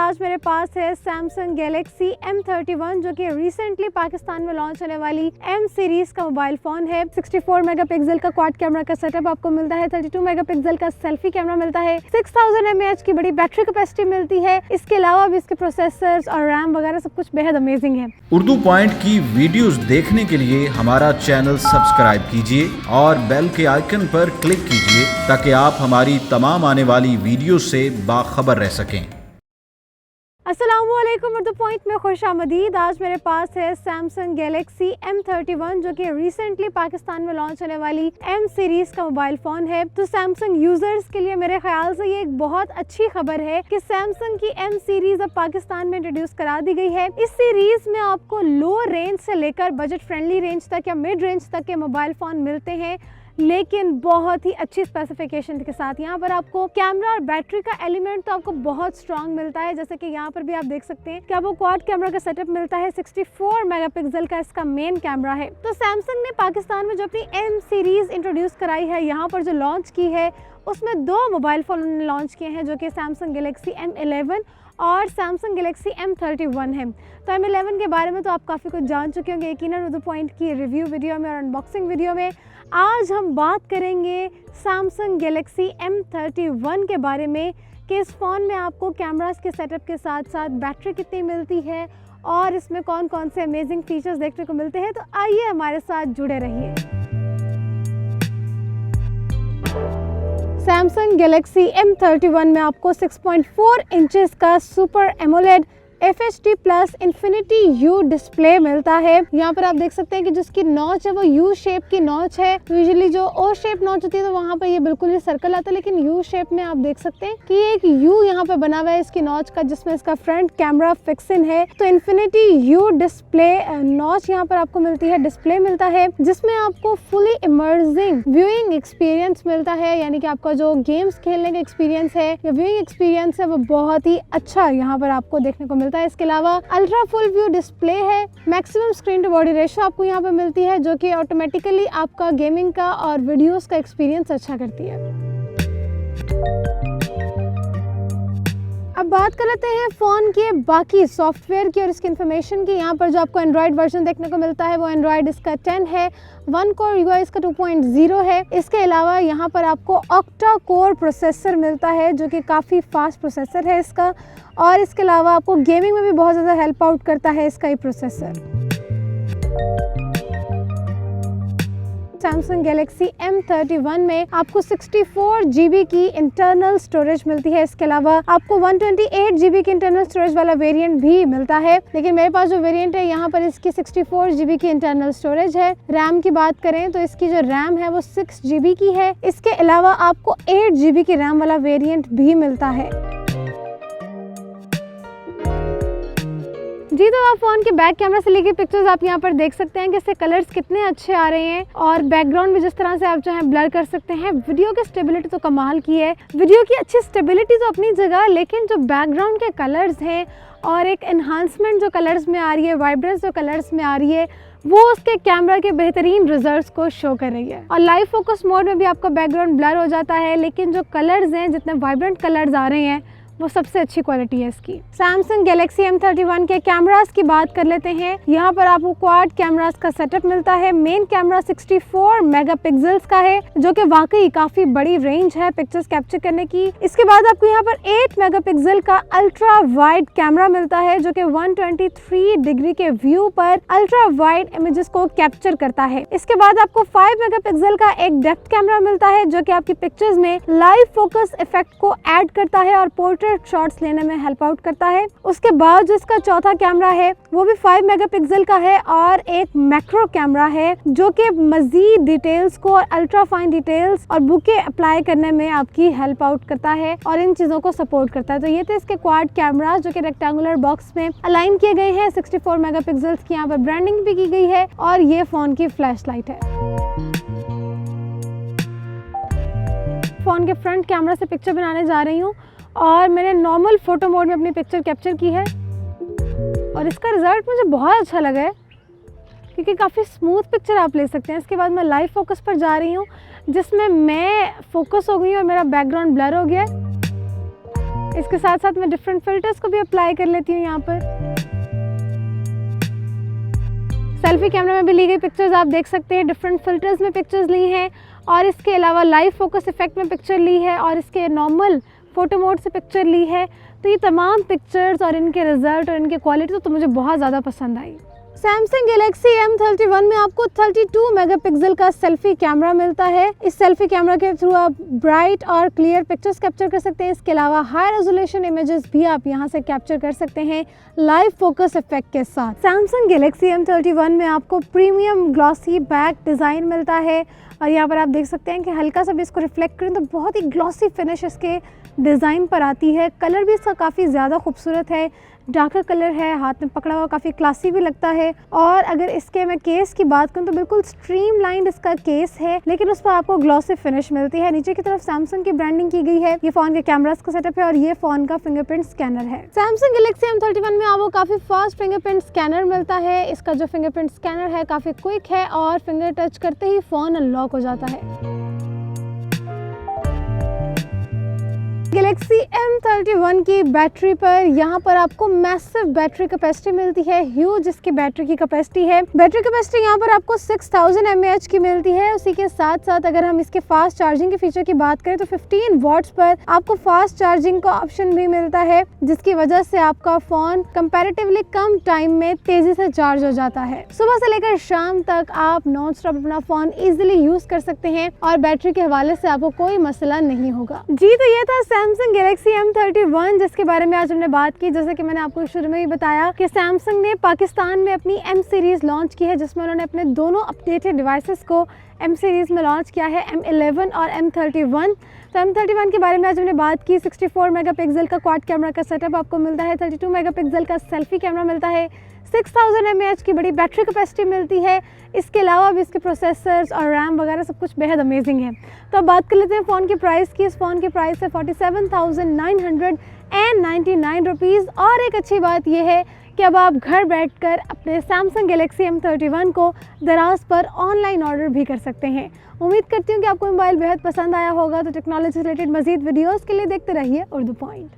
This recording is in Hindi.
आज मेरे पास है Samsung Galaxy M31 जो कि रिसेंटली पाकिस्तान में लॉन्च होने वाली M सीरीज का मोबाइल फोन है। 64 मेगापिक्सल का क्वाड कैमरा का सेटअप आपको मिलता है, 32 मेगापिक्सल का सेल्फी कैमरा मिलता है, 6000 mAh की बड़ी बैटरी कैपेसिटी मिलती है। इसके अलावा भी इसके प्रोसेसर्स और रैम वगैरह सब कुछ बेहद अमेजिंग है। उर्दू पॉइंट की वीडियोस देखने के लिए हमारा चैनल सब्सक्राइब कीजिए और बेल के आइकन पर क्लिक कीजिए ताकि आप हमारी तमाम आने वाली वीडियो से बाखबर रह सकें। अस्सलामुअलैकुम, उर्दू पॉइंट में खुशामदीद। आज मेरे पास है Samsung Galaxy M31 जो कि रिसेंटली पाकिस्तान में लॉन्च होने वाली M सीरीज का मोबाइल फोन है। तो Samsung यूजर्स के लिए मेरे ख्याल से ये एक बहुत अच्छी खबर है कि Samsung की M सीरीज अब पाकिस्तान में इंट्रोड्यूस करा दी गई है। इस सीरीज में आपको लो रेंज से लेकर बजट फ्रेंडली रेंज तक या मिड रेंज तक के मोबाइल फोन मिलते हैं, लेकिन बहुत ही अच्छी स्पेसिफिकेशन के साथ। यहाँ पर आपको कैमरा और बैटरी का एलिमेंट तो आपको बहुत स्ट्रांग मिलता है, जैसे कि यहाँ पर भी आप देख सकते हैं कि आपको क्वाड कैमरा का सेटअप मिलता है। 64 मेगापिक्सल का इसका मेन कैमरा है। तो सैमसंग ने पाकिस्तान में जो अपनी M सीरीज इंट्रोड्यूस कराई है, यहाँ पर जो लॉन्च की है उसमें दो मोबाइल फोन उन्होंने लॉन्च किए हैं जो कि Samsung Galaxy M11 और Samsung Galaxy M31 है। तो M11 के बारे में तो आप काफ़ी कुछ जान चुके होंगे यकीनन उर्दू पॉइंट की रिव्यू वीडियो में और अनबॉक्सिंग वीडियो में। आज हम बात करेंगे Samsung Galaxy M31 के बारे में कि इस फ़ोन में आपको कैमरास के सेटअप के साथ साथ बैटरी कितनी मिलती है और इसमें कौन कौन से अमेजिंग फीचर्स देखने को मिलते हैं। तो आइए हमारे साथ जुड़े रहिए। Samsung Galaxy M31 में आपको 6.4 इंचेस का super AMOLED FHD plus infinity U display मिलता है। यहाँ पर आप देख सकते हैं कि जिसकी नॉच है वो U शेप की नॉच है। यूजुअली जो O शेप नॉच होती है तो वहाँ पर ये बिल्कुल ही सर्कल आता है, लेकिन U शेप में आप देख सकते हैं कि एक U यहाँ पे बना हुआ है इसकी नॉच का, जिसमें इसका फ्रंट कैमरा फिक्स इन है। तो इन्फिनिटी U डिस्प्ले नॉच यहाँ पर आपको मिलती है, डिस्प्ले मिलता है जिसमें आपको फुली इमर्सिंग व्यूइंग एक्सपीरियंस मिलता है। यानी कि आपका जो गेम्स खेलने का एक्सपीरियंस है या व्यूइंग एक्सपीरियंस है वो बहुत ही अच्छा यहाँ पर आपको देखने को मिलता है। इसके अलावा अल्ट्रा फुल व्यू डिस्प्ले है। Maximum screen to body ratio आपको यहाँ पे मिलती है जो कि ऑटोमेटिकली आपका गेमिंग का और वीडियोस का एक्सपीरियंस अच्छा करती है। अब बात कर लेते हैं फ़ोन के बाकी सॉफ्टवेयर की और इसकी इन्फॉर्मेशन की। यहाँ पर जो आपको एंड्रॉयड वर्जन देखने को मिलता है वो एंड्रॉयड इसका 10 है, 1 कोर UI इसका 2.0 है। इसके अलावा यहाँ पर आपको ऑक्टा कोर प्रोसेसर मिलता है जो कि काफ़ी फास्ट प्रोसेसर है इसका, और इसके अलावा आपको गेमिंग में भी बहुत ज़्यादा हेल्प आउट करता है इसका ये प्रोसेसर। Samsung Galaxy M31 में आपको 64 GB की इंटरनल स्टोरेज मिलती है। इसके अलावा आपको 128 GB की इंटरनल स्टोरेज वाला वेरिएंट भी मिलता है, लेकिन मेरे पास जो वेरिएंट है यहाँ पर इसकी 64 GB की इंटरनल स्टोरेज है। रैम की बात करें तो इसकी जो रैम है वो 6 GB की है। इसके अलावा आपको 8 GB की रैम वाला वेरिएंट भी मिलता है। जी, तो आप फ़ोन के बैक कैमरा से लेके पिक्चर्स आप यहाँ पर देख सकते हैं कि इससे कलर्स कितने अच्छे आ रहे हैं और बैकग्राउंड भी जिस तरह से आप जो है ब्लर कर सकते हैं। वीडियो की स्टेबिलिटी तो कमाल की है। वीडियो की अच्छी स्टेबिलिटी तो अपनी जगह, लेकिन जो बैकग्राउंड के कलर्स हैं और एक एनहांसमेंट जो कलर्स में आ रही है, वाइब्रेंस जो कलर्स में आ रही है, वो उसके कैमरा के बेहतरीन रिजल्ट्स को शो कर रही है। और लाइव फोकस मोड में भी आपका बैकग्राउंड ब्लर हो जाता है, लेकिन जो कलर्स हैं, जितने वाइब्रेंट कलर्स आ रहे हैं, वो सबसे अच्छी क्वालिटी है इसकी। Samsung Galaxy M31 के कैमरास की बात कर लेते हैं। यहाँ पर आपको क्वाड कैमरास का सेटअप मिलता है। मेन कैमरा 64 मेगापिक्सल्स का है जो कि वाकई काफी बड़ी रेंज है पिक्चर्स कैप्चर करने की। इसके बाद आपको यहाँ पर 8 मेगापिक्सल का अल्ट्रा वाइड कैमरा मिलता है जो कि 123 डिग्री के व्यू पर अल्ट्रा वाइड इमेजेस को कैप्चर करता है। इसके बाद आपको 5 मेगापिक्सल का एक डेप्थ कैमरा मिलता है जो कि आपकी पिक्चर्स में लाइव फोकस इफेक्ट को ऐड करता है और पोर्ट्रेट शॉट्स लेने में हेल्प आउट करता है। उसके बाद जो इसका चौथा कैमरा है वो भी 5 मेगापिक्सल का है और एक मैक्रो कैमरा है जो कि मजीद डिटेल्स को और अल्ट्रा फाइन डिटेल्स और बुके अप्लाई करने में आपकी हेल्प आउट करता है और इन चीज़ों को सपोर्ट करता है। तो ये थे इसके क्वाड कैमरा जो कि रेक्टेंगुलर बॉक्स में अलाइन किए गए हैं। 64 मेगापिक्सल्स की यहाँ पर ब्रांडिंग भी की गई है और ये फ़ोन की फ्लैश लाइट है। फ़ोन के फ्रंट कैमरा से पिक्चर बनाने जा रही हूँ और मैंने नॉर्मल फ़ोटो मोड में अपनी पिक्चर कैप्चर की है और इसका रिज़ल्ट मुझे बहुत अच्छा लगा है क्योंकि काफ़ी स्मूथ पिक्चर आप ले सकते हैं। इसके बाद मैं लाइव फोकस पर जा रही हूँ जिसमें मैं फोकस हो गई और मेरा बैकग्राउंड ब्लर हो गया है। इसके साथ साथ मैं डिफरेंट फिल्टर्स को भी अप्लाई कर लेती हूँ यहाँ पर। सेल्फी कैमरा में भी ली गई पिक्चर्स आप देख सकते हैं, डिफरेंट फिल्टर्स में पिक्चर्स ली हैं और इसके अलावा लाइव फोकस इफेक्ट में पिक्चर ली है और इसके नॉर्मल फोटो मोड से पिक्चर ली है। तो ये तमाम पिक्चर्स और इनके रिजल्ट और इनके क्वालिटी तो मुझे बहुत ज़्यादा पसंद आई। Samsung Galaxy M31 में आपको 32 मेगापिक्सल का सेल्फी कैमरा मिलता है। इस सेल्फी कैमरा के थ्रू आप ब्राइट और क्लियर पिक्चर्स कैप्चर कर सकते हैं। इसके अलावा हाई रेजोल्यूशन इमेजेस भी आप यहां से कैप्चर कर सकते हैं लाइव फोकस इफेक्ट के साथ। Samsung Galaxy M31 में आपको प्रीमियम ग्लॉसी बैक डिज़ाइन मिलता है और यहाँ पर आप देख सकते हैं कि हल्का सा भी इसको रिफ्लेक्ट करें तो बहुत ही ग्लॉसी फिनिश इसके डिज़ाइन पर आती है। कलर भी इसका काफ़ी ज़्यादा खूबसूरत है, डार्कर कलर है, हाथ में पकड़ा हुआ काफ़ी क्लासी भी लगता है। और अगर इसके मैं केस की बात करूँ तो बिल्कुल स्ट्रीमलाइंड इसका केस है, लेकिन उस पर आपको ग्लॉसी फिनिश मिलती है। नीचे की तरफ सैमसंग की ब्रांडिंग की गई है। ये फ़ोन के कैमरास का सेटअप है और ये फ़ोन का फिंगरप्रिंट स्कैनर है। Samsung Galaxy M31 में आपको काफ़ी फास्ट फिंगरप्रिंट स्कैनर मिलता है। इसका जो फिंगरप्रिंट स्कैनर है काफ़ी क्विक है और फिंगर टच करते ही फ़ोन अनलॉक हो जाता है। Galaxy M31 की बैटरी पर यहाँ पर आपको मैसिव बैटरी कैपेसिटी मिलती है, ह्यूज इसकी बैटरी की कैपेसिटी है। बैटरी कैपेसिटी यहाँ पर आपको 6000 mAh की मिलती है। उसी के साथ साथ अगर हम इसके फास्ट चार्जिंग के फीचर की बात करें तो 15 वॉट्स पर आपको फास्ट चार्जिंग का ऑप्शन भी मिलता है, जिसकी वजह से आपका फ़ोन कंपैरेटिवली कम टाइम में तेज़ी से चार्ज हो जाता है। सुबह से लेकर शाम तक आप नॉन स्टॉप अपना फ़ोन ईजिली यूज़ कर सकते हैं और बैटरी के हवाले से आपको कोई मसला नहीं होगा। जी, तो ये था Samsung Galaxy M31 जिसके बारे में आज हमने बात की। जैसे कि मैंने आपको शुरू में ही बताया कि सैमसंग ने पाकिस्तान में अपनी M सीरीज़ लॉन्च की है, जिसमें उन्होंने अपने दोनों अपडेटेड डिवाइसेस को M सीरीज़ में लॉन्च किया है, M11 और M31। तो M31 के बारे में आज हमने बात की। 64 मेगापिक्सल का क्वाड कैमरा का सेटअप आपको मिलता है, 32 मेगापिक्सल का सेल्फी कैमरा मिलता है, 6000 mAh की बड़ी बैटरी कैपेसिटी मिलती है। इसके अलावा भी इसके प्रोसेसर्स और रैम वगैरह सब कुछ बेहद अमेजिंग है। तो अब बात कर लेते हैं फ़ोन की प्राइस की। इस फ़ोन की प्राइस है 47,999 रुपीज़। और एक अच्छी बात यह है कि अब आप घर बैठकर अपने Samsung Galaxy M31 को दराज पर ऑनलाइन ऑर्डर भी कर सकते हैं। उम्मीद करती हूँ कि आपको मोबाइल बेहद पसंद आया होगा। तो टेक्नोलॉजी से रिलेटेड मज़ीद वीडियोज़ के लिए देखते रहिए उर्दू पॉइंट।